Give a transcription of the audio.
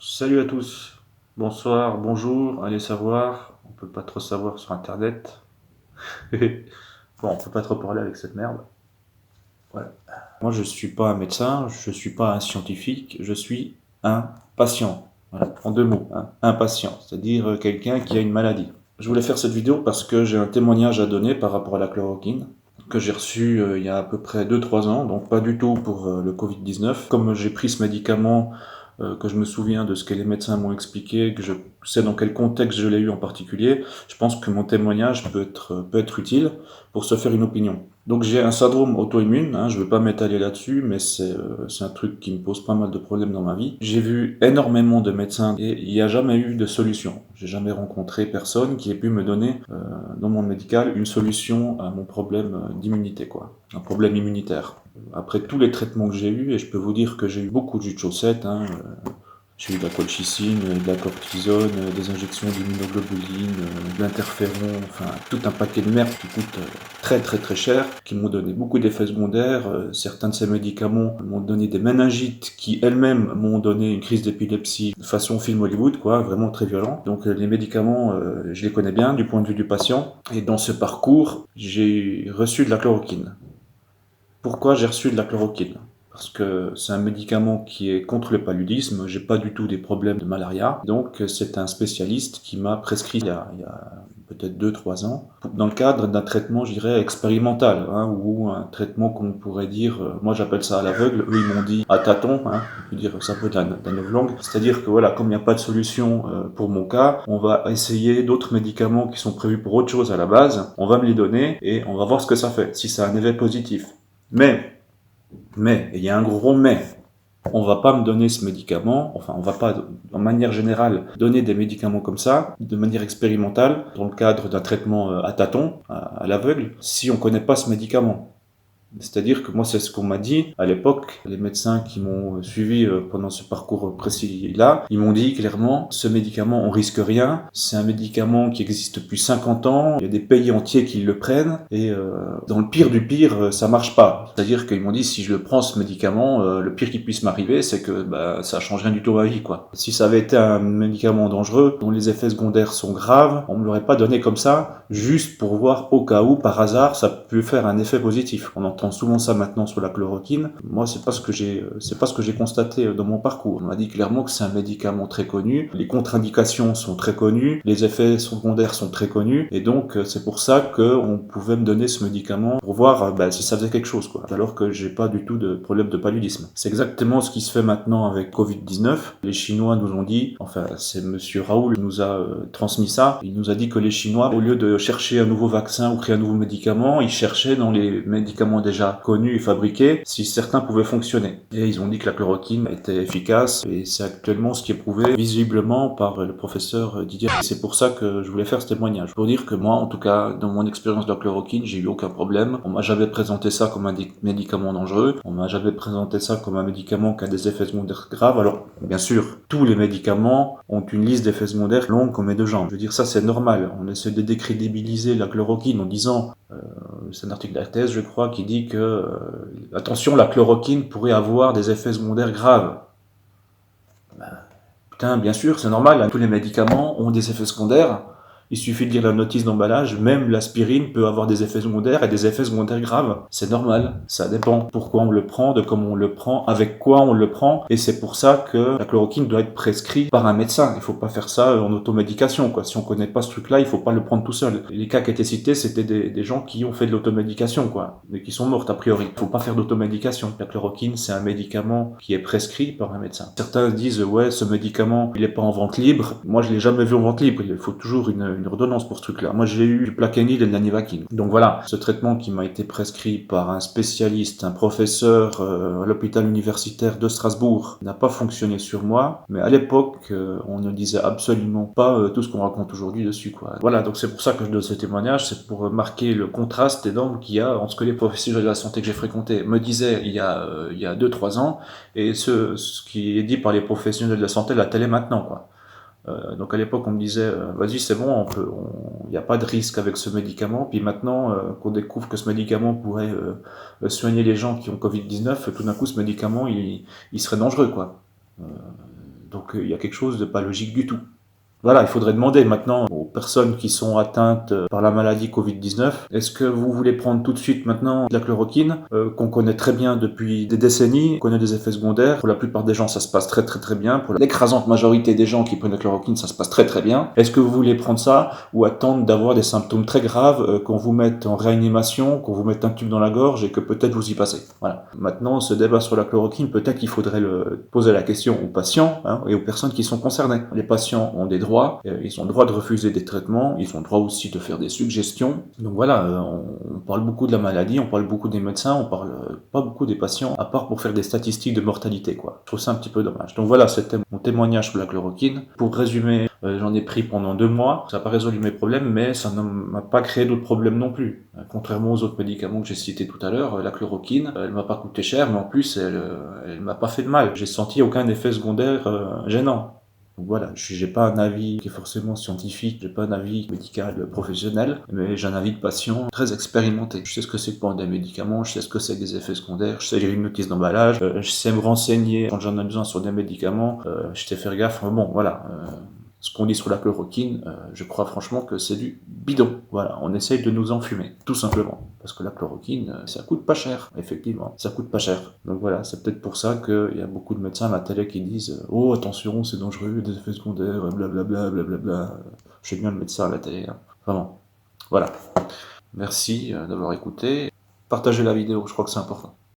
Salut à tous, bonsoir, bonjour, allez savoir, on peut pas trop savoir sur internet. Bon, on peut pas trop parler avec cette merde. Voilà. Moi je suis pas un médecin, je suis pas un scientifique, je suis un patient. Voilà, en deux mots, un patient, c'est-à-dire quelqu'un qui a une maladie. Je voulais faire cette vidéo parce que j'ai un témoignage à donner par rapport à la chloroquine que j'ai reçu il y a à peu près 2-3 ans, donc pas du tout pour le Covid-19. Comme j'ai pris ce médicament, que je me souviens de ce que les médecins m'ont expliqué, que je sais dans quel contexte je l'ai eu en particulier, je pense que mon témoignage peut être utile pour se faire une opinion. Donc j'ai un syndrome auto-immune, je ne veux pas m'étaler là-dessus, mais c'est un truc qui me pose pas mal de problèmes dans ma vie. J'ai vu énormément de médecins et il n'y a jamais eu de solution. J'ai jamais rencontré personne qui ait pu me donner, dans mon médical, une solution à mon problème d'immunité, quoi. Un problème immunitaire. Après tous les traitements que j'ai eus, et je peux vous dire que j'ai eu beaucoup de jus de chaussettes, j'ai eu de la colchicine, de la cortisone, des injections d'immunoglobuline, de l'interféron, enfin tout un paquet de merde qui coûte très très très cher, qui m'ont donné beaucoup d'effets secondaires. Certains de ces médicaments m'ont donné des méningites qui elles-mêmes m'ont donné une crise d'épilepsie façon film Hollywood, quoi, vraiment très violent. Donc les médicaments, je les connais bien du point de vue du patient. Et dans ce parcours, j'ai reçu de la chloroquine. Pourquoi j'ai reçu de la chloroquine? Parce que c'est un médicament qui est contre le paludisme, j'ai pas du tout des problèmes de malaria, donc c'est un spécialiste qui m'a prescrit il y a peut-être 2-3 ans, dans le cadre d'un traitement, je dirais, expérimental, ou un traitement qu'on pourrait dire, moi j'appelle ça à l'aveugle, eux ils m'ont dit à tâtons, je veux dire c'est un peu de la novlangue, c'est-à-dire que voilà, comme il n'y a pas de solution pour mon cas, on va essayer d'autres médicaments qui sont prévus pour autre chose à la base, on va me les donner et on va voir ce que ça fait, si ça a un effet positif. Mais, il y a un gros mais. On va pas me donner ce médicament, enfin on va pas, en manière générale, donner des médicaments comme ça, de manière expérimentale, dans le cadre d'un traitement à tâtons, à l'aveugle, si on connaît pas ce médicament. C'est-à-dire que moi, c'est ce qu'on m'a dit à l'époque. Les médecins qui m'ont suivi pendant ce parcours précis-là, ils m'ont dit clairement, ce médicament, on risque rien. C'est un médicament qui existe depuis 50 ans. Il y a des pays entiers qui le prennent. Et dans le pire du pire, ça marche pas. C'est-à-dire qu'ils m'ont dit, si je le prends, ce médicament, le pire qui puisse m'arriver, c'est que ça change rien du tout à ma vie, quoi. Si ça avait été un médicament dangereux, dont les effets secondaires sont graves, on me l'aurait pas donné comme ça, juste pour voir au cas où, par hasard, ça peut faire un effet positif. On entend souvent ça maintenant sur la chloroquine. Moi, c'est pas ce que j'ai constaté dans mon parcours. On m'a dit clairement que c'est un médicament très connu. Les contre-indications sont très connues. Les effets secondaires sont très connus. Et donc, c'est pour ça qu'on pouvait me donner ce médicament pour voir si ça faisait quelque chose, quoi. Alors que j'ai pas du tout de problème de paludisme. C'est exactement ce qui se fait maintenant avec Covid-19. Les Chinois nous ont dit, enfin, c'est monsieur Raoul qui nous a transmis ça. Il nous a dit que les Chinois, au lieu de chercher un nouveau vaccin ou créer un nouveau médicament, ils cherchaient dans les médicaments déjà connus et fabriqués si certains pouvaient fonctionner. Et ils ont dit que la chloroquine était efficace et c'est actuellement ce qui est prouvé visiblement par le professeur Didier. Et c'est pour ça que je voulais faire ce témoignage. Pour dire que moi, en tout cas, dans mon expérience de la chloroquine, j'ai eu aucun problème. On m'a jamais présenté ça comme un médicament dangereux. On m'a jamais présenté ça comme un médicament qui a des effets secondaires graves. Alors, bien sûr, tous les médicaments ont une liste d'effets secondaires longue comme mes deux jambes. Je veux dire, ça c'est normal. On essaie de décrédibiliser la chloroquine en disant, c'est un article d'Artes, je crois, qui dit que, attention, la chloroquine pourrait avoir des effets secondaires graves. Putain, bien sûr, c'est normal, tous les médicaments ont des effets secondaires. Il suffit de lire la notice d'emballage, même l'aspirine peut avoir des effets secondaires et des effets secondaires graves. C'est normal, ça dépend pourquoi on le prend, de comment on le prend, avec quoi on le prend, et c'est pour ça que la chloroquine doit être prescrite par un médecin. Il faut pas faire ça en automédication, quoi. Si on connaît pas ce truc-là, il faut pas le prendre tout seul. Les cas qui étaient cités, c'était des gens qui ont fait de l'automédication, quoi, mais qui sont morts a priori. Il faut pas faire d'automédication. La chloroquine, c'est un médicament qui est prescrit par un médecin. Certains disent, ouais, ce médicament, il est pas en vente libre. Moi, je l'ai jamais vu en vente libre. Il faut toujours une ordonnance pour ce truc-là. Moi, j'ai eu du Plaquenil et de la Nivaquine. Donc voilà, ce traitement qui m'a été prescrit par un spécialiste, un professeur à l'hôpital universitaire de Strasbourg, n'a pas fonctionné sur moi. Mais à l'époque, on ne disait absolument pas tout ce qu'on raconte aujourd'hui dessus, quoi. Voilà, donc c'est pour ça que je donne ce témoignage, c'est pour marquer le contraste énorme qu'il y a entre ce que les professionnels de la santé que j'ai fréquentés me disaient il y a 2-3 ans et ce qui est dit par les professionnels de la santé à la télé maintenant, quoi. Donc à l'époque on me disait vas-y c'est bon, il n'y a pas de risque avec ce médicament, puis maintenant qu'on découvre que ce médicament pourrait soigner les gens qui ont Covid-19, tout d'un coup ce médicament il serait dangereux, quoi. Donc il y a quelque chose de pas logique du tout. Voilà, il faudrait demander maintenant aux personnes qui sont atteintes par la maladie Covid-19, est-ce que vous voulez prendre tout de suite maintenant de la chloroquine, qu'on connaît très bien depuis des décennies, on connaît des effets secondaires, pour la plupart des gens ça se passe très très très bien, pour l'écrasante majorité des gens qui prennent la chloroquine ça se passe très très bien. Est-ce que vous voulez prendre ça ou attendre d'avoir des symptômes très graves, qu'on vous mette en réanimation, qu'on vous mette un tube dans la gorge et que peut-être vous y passez. Voilà. Maintenant, ce débat sur la chloroquine, peut-être qu'il faudrait poser la question aux patients et aux personnes qui sont concernées. Les patients ont des droits, ils ont le droit de refuser des traitements, ils ont le droit aussi de faire des suggestions. Donc voilà, on parle beaucoup de la maladie, on parle beaucoup des médecins, on parle pas beaucoup des patients, à part pour faire des statistiques de mortalité, quoi. Je trouve ça un petit peu dommage. Donc voilà, c'était mon témoignage sur la chloroquine. Pour résumer, j'en ai pris pendant 2 mois, ça n'a pas résolu mes problèmes, mais ça ne m'a pas créé d'autres problèmes non plus. Contrairement aux autres médicaments que j'ai cités tout à l'heure, la chloroquine, elle m'a pas coûté cher, mais en plus, elle m'a pas fait de mal. J'ai senti aucun effet secondaire gênant. Donc voilà, j'ai pas un avis qui est forcément scientifique, j'ai pas un avis médical professionnel, mais j'ai un avis de patient très expérimenté. Je sais ce que c'est que prendre des médicaments, je sais ce que c'est que des effets secondaires, je sais lire une notice d'emballage, je sais me renseigner quand j'en ai besoin sur des médicaments, je sais faire gaffe, bon voilà. Ce qu'on dit sur la chloroquine, je crois franchement que c'est du bidon. Voilà, on essaye de nous enfumer, tout simplement. Parce que la chloroquine, ça coûte pas cher, effectivement, ça coûte pas cher. Donc voilà, c'est peut-être pour ça qu'il y a beaucoup de médecins à la télé qui disent « Oh, attention, c'est dangereux, des effets secondaires, blablabla, blablabla. » Je sais bien de mettre ça à la télé, hein. Vraiment. Voilà. Merci d'avoir écouté. Partagez la vidéo, je crois que c'est important.